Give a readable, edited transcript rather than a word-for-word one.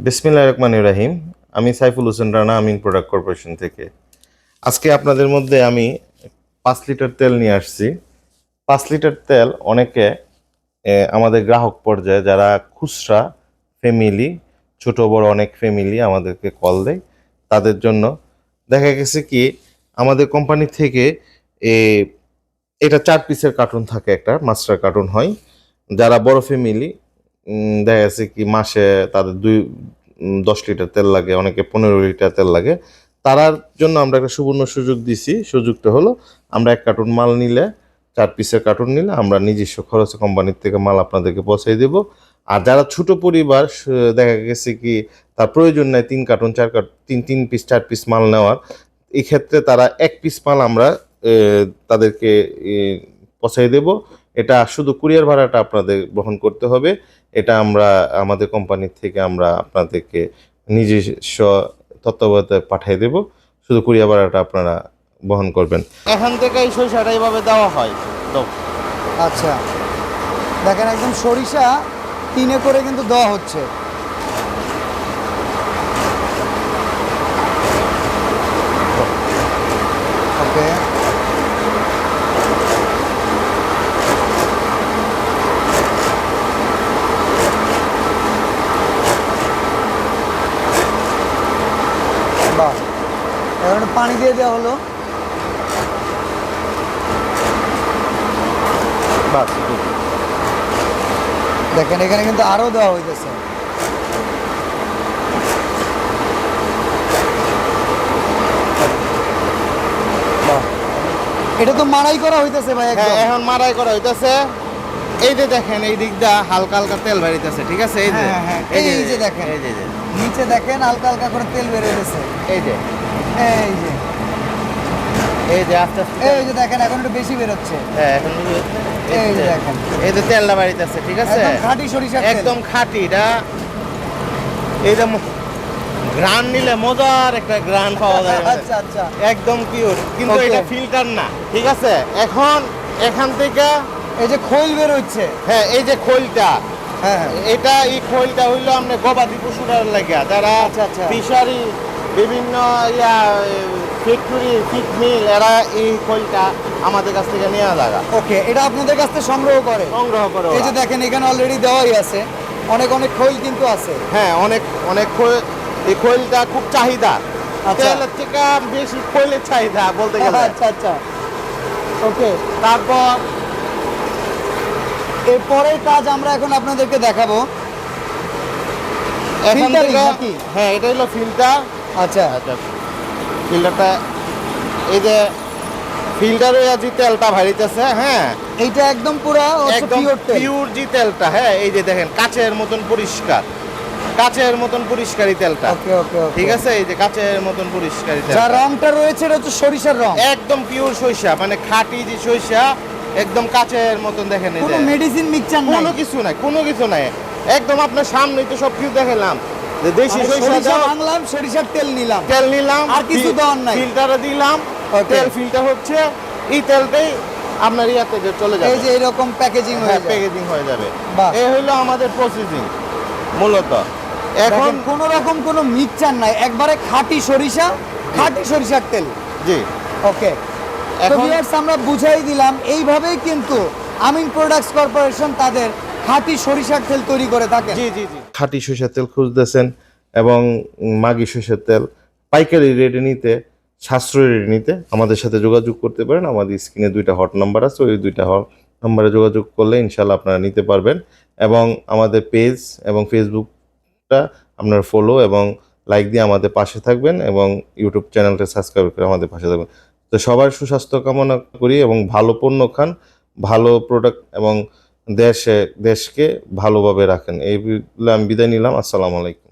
বিসমিল্লাহির রহমানির রহিম। আমি সাইফুল হোসেন রানা, আমিন প্রোডাক্ট কর্পোরেশন থেকে। আজকে আপনাদের মধ্যে আমি 5 লিটার তেল নিয়ে আসছি। 5 লিটার তেল অনেকে আমাদের গ্রাহক পর্যায়ে যারা খুচরা ফ্যামিলি, ছোট বড় অনেক ফ্যামিলি আমাদেরকে কল দেয়, তাদের জন্য দেখা গেছে কি আমাদের কোম্পানি থেকে এটা 4 পিসের কার্টুন থাকে, একটা মাস্টার কার্টুন হয়। যারা বড় ফ্যামিলি দেখা যাচ্ছে কি মাসে তাদের 10 লিটার তেল লাগে, অনেকে 15 লিটার তেল লাগে, তার জন্য আমরা একটা সুবর্ণ সুযোগ দিছি। সুযোগটা হলো আমরা 1 কার্টুন মাল নিলে, 4 পিসের কার্টুন নিলে আমরা নিজস্ব খরচে কোম্পানির থেকে মাল আপনাদেরকে পৌঁছাই দেব। আর যারা ছোট পরিবার দেখা গেছে কি তার প্রয়োজন নাই 3 কার্টুন 4 কার্টুন 3 পিস 4 পিস মাল নেওয়ার, এই ক্ষেত্রে তারা 1 পিস মাল আমরা তাদেরকে পৌঁছাই দেব। এটা শুধু কুরিয়ার ভাড়াটা আপনাদের বহন করতে হবে। এটা আমরা আমাদের কোম্পানির থেকে আমরা আপনাদেরকে নিজস্ব তত্ত্বাবধানে পাঠিয়ে দেব, শুধু কুরিয়ার ভাড়াটা আপনারা বহন করবেন। এখান থেকে এই সরিষাটা এইভাবে দেওয়া হয়। আচ্ছা, দেখেন একদম সরিষা টিনে করে কিন্তু দেওয়া হচ্ছে। ওকে, এখন পানি দিয়ে দেওয়া হলো। দেখেন এখানে কিন্তু আরো দেওয়া হইতেছে। এটা তো মাড়াই করা হইতেছে ভাই। এখন মাড়াই করা হইতেছে। এই যে দেখেন এই দিকটা হালকা হালকা তেল বেরিয়েছে, ঠিক আছে? এই যে এই যে দেখেন, এই যে নিচে দেখেন হালকা হালকা করে তেল বেরিয়েছে। এই যে এই যে এই যে আস্তে আস্তে এই যে দেখেন এখন একটু বেশি বের হচ্ছে। হ্যাঁ, এখন এই যে দেখেন এই যে তেলটা বেরিয়েছে, ঠিক আছে? একদম খাঁটি সরিষার তেল, একদম খাঁটি। এটা এই যে গ্রান নিলে মজার একটা গ্রান পাওয়া যায়। আচ্ছা আচ্ছা, একদম পিওর, কিন্তু এটা ফিল্টার না, ঠিক আছে? এখন এখান থেকে এই যে খোল বের হচ্ছে। হ্যাঁ, এই যে খোলটা, হ্যাঁ এটা এই খোলটা হইলো আমরা গবাদি পশুরার লাগে, যারা ফিশারি বিভিন্ন ফ্যাক্টরি ফিট মিল, এরা এই খোলটা আমাদের কাছ থেকে নেওয়া জায়গা। ওকে, এটা আপনাদের কাছ থেকে সংগ্রহ করে? এই যে দেখেন এখানে অলরেডি দেওয়াই আছে, অনেক অনেক খোল কিন্তু আছে। হ্যাঁ, অনেক অনেক খোল। এই খোলটা খুব চাহিদা, তেলের থেকে বেশি খোলের চাহিদা বলতে গেলে। আচ্ছা আচ্ছা, ওকে। তারপর এরপরের কাজ আমরা এখন আপনাদেরকে দেখাবো। হ্যাঁ, এটা হলো ফিল্টার। আচ্ছা আচ্ছা, ফিল্টারটা এই যে ফিল্টারে যে তেলটা ভারিতেছে, হ্যাঁ এইটা একদম পুরো পিওর যে তেলটা। হ্যাঁ, এই যে দেখেন কাচের মতন পরিষ্কার, কাচের মতন পরিষ্কারই তেলটা। ওকে ওকে, ঠিক আছে? এই যে কাচের মতন পরিষ্কারই তেল। যা রংটা রয়েছে এটা হচ্ছে সরিষার রং, একদম পিওর সরিষা, মানে খাঁটি যে সরিষা, একদম কাচের মতন। দেখেন এই যে কোনো মেডিসিন মিক্সচার নাই, কোনো কিছু নাই, কোনো কিছু নাই, একদম আপনার সামনেই তো সব কিছু দেখালাম। যে দেশি সরিষা আনলাম, সরিষার তেল নিলাম, আর কিছু দেওয়ার নাই, ফিল্টারে দিলাম, তেল ফিল্টার হচ্ছে, এই তেলটাই আপনার ইয়াতে চলে যাবে। এই যে এরকম প্যাকেজিং হয়ে যাবে। এই হলো আমাদের প্রসেসিং মূলত। এখন কোনো রকম কোনো মিক্সচার নাই, একবারে খাঁটি সরিষা, খাঁটি সরিষার তেল। জি, ওকে। এখন আমরা বুঝাই দিলাম, এইভাবেই কিন্তু আমিন প্রোডাক্টস কর্পোরেশন তাদের খাঁটি সরিষার তেল তৈরি করে থাকে। জি জি জি, খাঁটি সরিষার তেল খুঁজতেছেন এবং মাগি সরিষার তেল পাইকারি রেটে নিতে, সাশ্রয়ী রেটে নিতে আমাদের সাথে যোগাযোগ করতে পারেন। আমাদের স্ক্রিনে 2টা হট নাম্বার আছে, ওই 2টা হট নাম্বারে যোগাযোগ করলে ইনশাল্লাহ আপনারা নিতে পারবেন। এবং আমাদের পেজ এবং ফেসবুকটা আপনারা ফলো এবং লাইক দিয়ে আমাদের পাশে থাকবেন, এবং ইউটিউব চ্যানেলটা সাবস্ক্রাইব করে আমাদের পাশে থাকবেন। তো সবার সুস্বাস্থ্য কামনা করি এবং ভালো পণ্য খান, ভালো প্রোডাক্ট, এবং দেশকে ভালোভাবে রাখেন। এই বলে আমি বিদায় নিলাম। আসসালামু আলাইকুম।